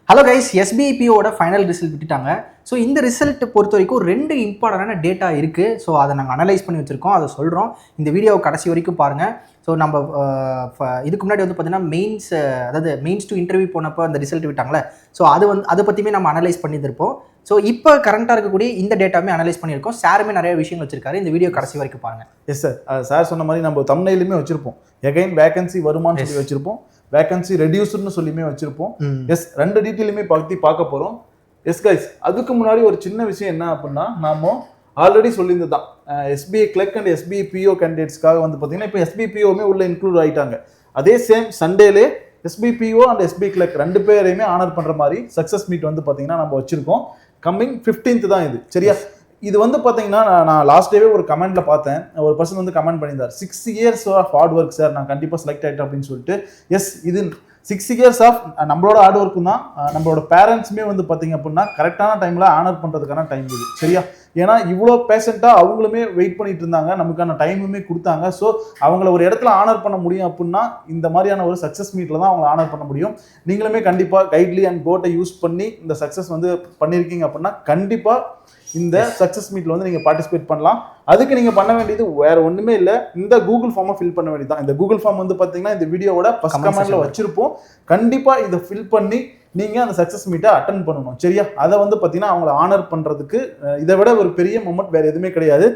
Hello guys, எஸ்பிஐபிஓட final result விட்டுட்டாங்க. So இந்த result பொறுத்த வரைக்கும் 2 இம்பார்ட்டண்டான டேட்டா இருக்குது. ஸோ அதை நாங்கள் அனலைஸ் பண்ணி வச்சுருக்கோம், அதை சொல்கிறோம். இந்த வீடியோவை கடைசி வரைக்கும் பாருங்கள். ஸோ நம்ம இதுக்கு முன்னாடி வந்து பார்த்தீங்கன்னா மெயின்ஸ் டு இன்டர்வியூ போனப்போ அந்த ரிசல்ட் விட்டாங்களே, ஸோ அதை பற்றியுமே நம்ம அனலைஸ் பண்ணியிருப்போம். ஸோ இப்போ கரண்ட்டாக இருக்கக்கூடிய இந்த டேட்டாவுமே அனலைஸ் பண்ணியிருக்கோம். சாருமே நிறைய விஷயங்கள் வச்சிருக்காரு. இந்த வீடியோ கடைசி வரைக்கும் பாருங்கள். எஸ் சார், சார் சொன்ன மாதிரி நம்ம தம்ப்நெயிலுமே வச்சிருப்போம். எகைன் வேகன்சி வருமானு சொல்லி வச்சிருப்போம், வேகன்சி ரெடியூஸ்டுன்னு சொல்லியுமே வச்சிருப்போம். எஸ், 2 டீட்டெயிலுமே பார்க்க போகிறோம். எஸ் கைஸ், அதுக்கு முன்னாடி ஒரு சின்ன விஷயம் என்ன அப்படின்னா, நாம ஆல்ரெடி சொல்லியிருந்தது தான், SBI clerk and SBI PO கேண்டிடேட்ஸ்க்காக வந்து பார்த்தீங்கன்னா இப்போ எஸ்பிஐ பிஓமே உள்ள இன்க்ளூட் ஆகிட்டாங்க. அதே சேம் சண்டேலே SBI PO and SBI clerk 2 பேரையுமே ஆனர் பண்ணுற மாதிரி சக்ஸஸ் மீட் வந்து பார்த்தீங்கன்னா நம்ம வச்சிருக்கோம். கம்மிங் 15th தான் இது, சரியா? இது வந்து பார்த்தீங்கன்னா நான் லாஸ்ட் டேவே ஒரு கமெண்ட்ல பார்த்தேன், ஒரு பர்சன் வந்து கமெண்ட் பண்ணியிருந்தார், 6 years of hard work sir, நான் கண்டிப்பாக செலக்ட் ஆகிட்டேன் அப்படின்னு சொல்லிட்டு. எஸ், இது 6 years ஆஃப் நம்மளோட ஹார்ட் ஒர்க்கும் தான். நம்மளோட பேரண்ட்ஸுமே வந்து பார்த்தீங்க அப்படின்னா கரெக்டான டைமில் ஆனர் பண்ணுறதுக்கான டைம் இது, சரியா? ஏன்னா இவ்வளோ பேஷண்ட்டாக அவங்களுமே வெயிட் பண்ணிட்டு இருந்தாங்க, நமக்கான டைமுமே கொடுத்தாங்க. ஸோ அவங்கள ஒரு இடத்துல ஆனர் பண்ண முடியும் அப்படின்னா இந்த மாதிரியான ஒரு சக்ஸஸ் மீட்டில் தான் அவங்களை ஆனர் பண்ண முடியும். நீங்களுமே கண்டிப்பாக கைட்லி அண்ட் கோட்டை யூஸ் பண்ணி இந்த சக்ஸஸ் வந்து பண்ணியிருக்கீங்க அப்படின்னா கண்டிப்பாக இந்த சக்ஸஸ் மீட்ல வந்து நீங்க பார்ட்டிசிபேட் பண்ணலாம். அதுக்கு நீங்க பண்ண வேண்டியது வேற ஒண்ணுமே இல்லை, இந்த கூகுள் ஃபார்மை ஃபில் பண்ண வேண்டியதான். இந்த கூகுள் ஃபார்ம் வந்து பாத்தீங்கன்னா இந்த வீடியோவோட ஃபர்ஸ்ட் கமெண்ட்ல வச்சிருப்போம். கண்டிப்பா இதை ஃபில் பண்ணி நீங்க அந்த சக்ஸஸ் மீட்டை அட்டென்ட் பண்ணணும், சரியா? அதை வந்து பாத்தீங்கன்னா அவங்களை ஆனர் பண்றதுக்கு இதை விட ஒரு பெரிய மொமெண்ட் வேற எதுவுமே கிடையாது.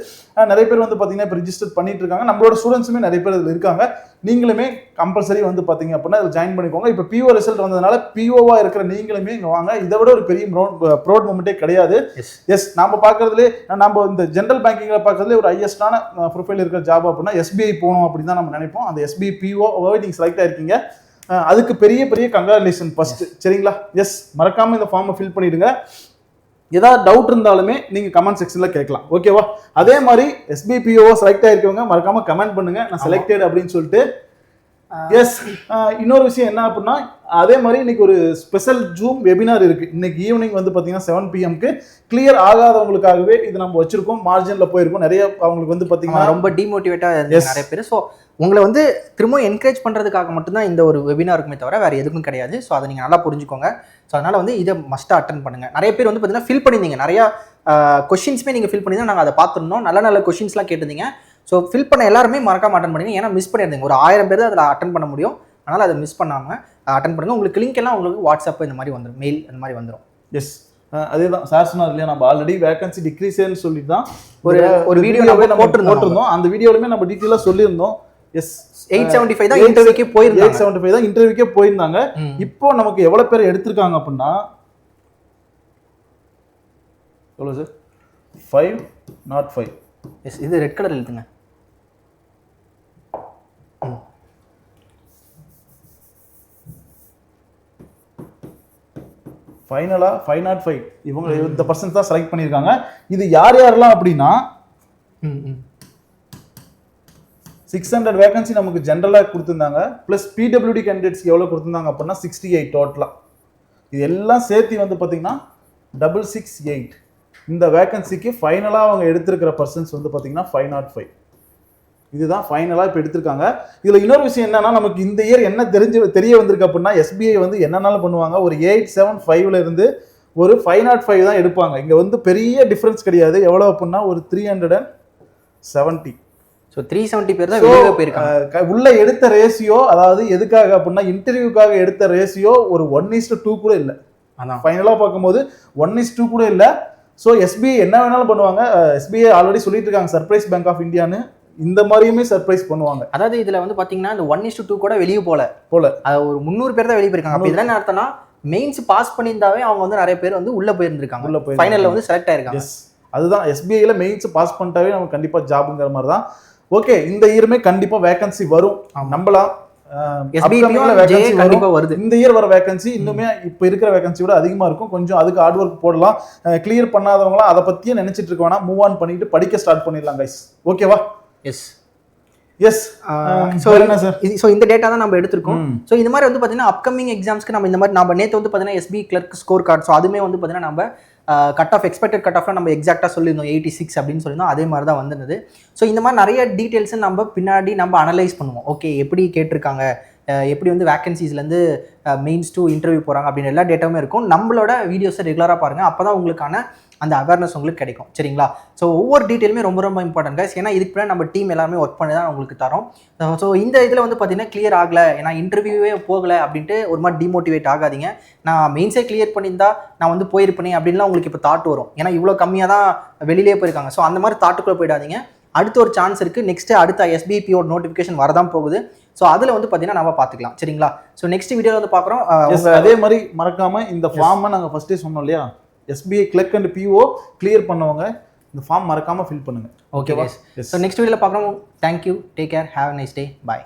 நிறைய பேர் வந்து பாத்தீங்கன்னா இப்போ ரிஜிஸ்டர் பண்ணிட்டு இருக்காங்க, நம்மளோட ஸ்டூடெண்ட்ஸுமே நிறைய பேர் இதில் இருக்காங்க. நீங்களுமே கம்பல்சரி வந்து பாத்தீங்க அப்படின்னா இதில் ஜாயின் பண்ணிக்கோங்க. இப்போ பிஓ ரிசல்ட் வந்ததுனால பிஓவா இருக்கிற நீங்களுமே இங்க வாங்க. இதை விட ஒரு பெரிய ப்ரௌட் மொமெண்ட்டே கிடையாது. எஸ், நம்ம பார்க்கறதுலே நம்ம இந்த ஜென்ரல் பேங்கிங்ல பார்க்கறதுலே ஒரு ஹையஸ்டான ப்ரொஃபைல் இருக்கிற ஜாப் அப்படின்னா எஸ்பிஐ போகணும் அப்படின்னு தான் நம்ம நினைப்போம். அந்த எஸ்பிஐ பிஓ நீங்க செலக்ட் ஆயிருக்கீங்க, அதுக்கு பெரிய பெரிய கங்க்ராச்சுலேஷன் ஃபர்ஸ்ட், சரிங்களா? எஸ், மறக்காம இந்த ஃபார்மை ஃபில் பண்ணிடுங்க. ஏதாவது டவுட் இருந்தாலுமே நீங்க கமெண்ட் செக்ஷன்ல கேட்கலாம், ஓகேவா? அதே மாதிரி எஸ்பிஐ பிஓ செலக்ட் ஆயிருக்கவங்க மறக்காம கமெண்ட் பண்ணுங்க, நான் செலக்டட் அப்படின்னு சொல்லிட்டு. எஸ், இன்னொரு விஷயம் என்ன அப்படின்னா, அதே மாதிரி இன்னைக்கு ஒரு ஸ்பெஷல் ஜூம் வெபினார் இருக்கு. இன்னைக்கு ஈவினிங் வந்து பாத்தீங்கன்னா 7 PM கிளியர் ஆகாதவங்களுக்காகவே இது நம்ம வச்சிருக்கோம். மார்ஜின்ல போயிருக்கோம். நிறைய அவங்களுக்கு வந்து பாத்தீங்கன்னா ரொம்ப டிமோட்டிவேட்டா நிறைய பேர். ஸோ உங்களை வந்து திரும்ப என்கரேஜ் பண்ணுறதுக்காக மட்டும்தான் இந்த ஒரு வெபினார் இருக்குமே தவிர வேறு எதுக்கும் கிடையாது. ஸோ அதை நீங்கள் நல்லா புரிஞ்சுக்கோங்க. ஸோ அதனால் வந்து இதை மஸ்ட்டாக அட்டன் பண்ணுங்கள். நிறைய பேர் வந்து பார்த்தீங்கன்னா ஃபில் பண்ணியிருந்தீங்க, நிறையா கொஷின்ஸுமே நீங்கள் ஃபில் பண்ணியிருந்தா நாங்கள் அதை பார்த்துருந்தோம். நல்ல நல்ல கொஷின்ஸ்லாம் கேட்டிருந்தீங்க. ஸோ ஃபில் பண்ண எல்லாருமே மறக்காம அட்டன் பண்ணுங்க. ஏன்னா மிஸ் பண்ணியிருந்தீங்க, ஒரு 1000 பேர் அதில் அட்டன் பண்ண முடியும். அதனால் அதை மிஸ் பண்ணாமல் அட்டன் பண்ணுங்கள். உங்களுக்கு லிங்க் எல்லாம் உங்களுக்கு வாட்ஸ்அப் இந்த மாதிரி வந்துடும், மெயில் இந்த மாதிரி வந்துடும். எஸ், அதே தான் சார் சொன்னார் இல்லையா, நம்ம ஆல்ரெடி வேகன்சி டிக்ரீஸ்ன்னு சொல்லி தான் ஒரு வீடியோவே நம்ம போட்டிருந்தோம். அந்த வீடியோலுமே நம்ம டீட்டெயிலாக சொல்லியிருந்தோம். எஸ், 875 தான் இன்டர்வியூக்கே போயிருந்தாங்க. 875 தான் இன்டர்வியூக்கே போயிருந்தாங்க. இப்போ நமக்கு எவ்வளவு பேர் எடுத்திருக்காங்க அப்படின்னா எவ்வளவு சார்? 505. எஸ், இது ரெட் கலர் எழுதுங்க. ஃபைனலா 505 இவங்க இந்த பர்சன்ட் தான் செலக்ட் பண்ணியிருக்காங்க. இது யார் யாரெல்லாம் அப்படின்னா 600 வேகன்சி நமக்கு ஜென்ரலாக கொடுத்துருந்தாங்க. ப்ளஸ் பிடபிள்யூடி கேண்டிடேட்ஸ்க்கு எவ்வளோ கொடுத்துருந்தாங்க அப்படின்னா 68 டோட்டலாக. இது எல்லாம் சேர்த்து வந்து பார்த்தீங்கன்னா 668. இந்த வேகன்சிக்கு ஃபைனலாக அவங்க எடுத்திருக்கிற பர்சன்ஸ் வந்து பார்த்தீங்கன்னா 505. இதுதான் ஃபைனலாக இப்போ எடுத்திருக்காங்க. இதில் இன்னொரு விஷயம் என்னன்னா, நமக்கு இந்த இயர் என்ன தெரிய வந்திருக்கு அப்படின்னா, எஸ்பிஐ வந்து என்னன்னாலும் பண்ணுவாங்க, ஒரு 875 இருந்து ஒரு 505 தான் எடுப்பாங்க. இங்கே வந்து பெரிய டிஃப்ரென்ஸ் கிடையாது. எவ்வளோ அப்படின்னா ஒரு 370. ஸோ 370 பேர் தான் வெளியே போயிருக்காங்க. உள்ள எடுத்த ரேஷியோ, அதாவது எதுக்காக அப்படின்னா இன்டர்வியூக்காக எடுத்த ரேஷியோ ஒரு 1:2 கூட இல்லை. அதான் ஃபைனலாக பார்க்கும்போது 1:2 கூட இல்லை. ஸோ எஸ்பிஐ என்ன வேணாலும் பண்ணுவாங்க. எஸ்பிஐ ஆல்ரெடி சொல்லிட்டு இருக்காங்க சர்ப்ரைஸ் பேங்க் ஆஃப் இந்தியான்னு, இந்த மாதிரியுமே சர்ப்ரைஸ் பண்ணுவாங்க. அதாவது இதுல வந்து பாத்தீங்கன்னா இந்த 1:2 கூட வெளியே போல ஒரு 300 பேர் தான் வெளியே போயிருக்காங்க. அப்ப இதெல்லாம் என்ன அர்த்தம்னா, மெயின்ஸ் பாஸ் பண்ணியிருந்தாவே அவங்க வந்து நிறைய பேர் வந்து உள்ள போயிருந்திருக்காங்க, ஃபைனல்ல வந்து செலக்ட் ஆயிருக்காங்க. அதுதான் எஸ்பிஐல மெயின்ஸ் பாஸ் பண்ணிட்டாவே நமக்கு கண்டிப்பா ஜாப்ங்கிற மாதிரி தான். ஓகே, இந்த இயருமே கண்டிப்பா வேகன்சி வரும், நம்பலாம். வருது. இந்த இயர் வர வேகன்சி இன்னுமே இப்ப இருக்கிற வேகன்சியோட அதிகமா இருக்கும். கொஞ்சம் அதுக்கு ஹார்ட் ஒர்க் போடலாம். கிளியர் பண்ணாதவங்களாம் அதை பத்தியே நினைச்சிட்டு இருக்க வேணாம், மூவ் ஆன் பண்ணிட்டு படிக்க ஸ்டார்ட் பண்ணிடலாம் கைஸ், ஓகேவா? Yes yes. ஸோ இந்த டேட்டா தான் நம்ம எடுத்திருக்கோம். ஸோ இந்த மாதிரி வந்து பார்த்தீங்கன்னா அப்கமிங் எக்ஸாம்ஸ்க்கு நம்ம இந்த மாதிரி நம்ம நேற்று வந்து பார்த்தீங்கன்னா SBI clerk score card, so அதுவுமே வந்து பார்த்தீங்கன்னா நம்ம கட் ஆஃப் எக்ஸ்பெக்டட் கட் ஆஃப்ல நம்ம எக்ஸாக்டாக சொல்லியிருந்தோம் 86 அப்படின்னு சொல்லியிருந்தோம். அதே மாதிரி தான் வந்திருந்தது. ஸோ இந்த மாதிரி நிறைய டீட்டெயில்ஸை நம்ம பின்னாடி நம்ம அனலைஸ் பண்ணுவோம். ஓகே, எப்படி கேட்டிருக்காங்க, எப்படி வந்து வேகன்சிஸ்லேருந்து மெயின்ஸ் டு இன்டர்வியூ போகிறாங்க அப்படின்னு எல்லா டேட்டாவுமே இருக்கும். நம்மளோட வீடியோஸை ரெகுலராக பாருங்கள், அப்போ தான் உங்களுக்கான அந்த அவேர்னஸ் உங்களுக்கு கிடைக்கும். சரிங்களா? ஸோ ஒவ்வொரு டீட்டெயிலுமே ரொம்ப ரொம்ப இம்பார்ட்டன்ட் கைஸ். ஏன்னா இதுக்கு பின்னாடி நம்ம டீம் எல்லாமே ஒர்க் பண்ணி தான் உங்களுக்கு தரோம். ஸோ இந்த இதில் வந்து பார்த்தீங்கன்னா கிளியர் ஆகலை, ஏன்னா இன்டர்வியூவே போகலை அப்படின்ட்டு ஒரு மாதிரி டிமோட்டிவேட் ஆகாதீங்க. நான் மெயின்ஸே கிளியர் பண்ணியிருந்தா நான் வந்து போயிருப்பேனே அப்படின்லாம் உங்களுக்கு இப்போ தாட் வரும். ஏன்னா இவ்வளோ கம்மியாக தான் வெளியிலே போயிருக்காங்க. ஸோ அந்த மாதிரி தாட்டுக்குள்ளே போயிடாதீங்க. அடுத்த ஒரு சான்ஸ் இருக்குது. நெக்ஸ்ட்டு அடுத்த எஸ்பிபியோட நோட்டிஃபிகேஷன் வரதான் போகுது. ஸோ அதில் வந்து பார்த்தீங்கன்னா நம்ம பார்த்துக்கலாம். சரிங்களா? ஸோ நெக்ஸ்ட் வீடியோவில் வந்து பார்க்குறோம். அதே மாதிரி மறக்காமல் இந்த ஃபார்மை நாங்கள் ஃபஸ்ட்டே சொன்னோம் இல்லையா, SBI clerk and PO clear பண்ணவங்க இந்த ஃபார்ம் மறக்காமல் ஃபில் பண்ணுங்கள். ஓகேவா? ஸோ நெக்ஸ்ட் வீடியோவில் பார்க்குறோம். Thank you, take care, have a nice day, bye.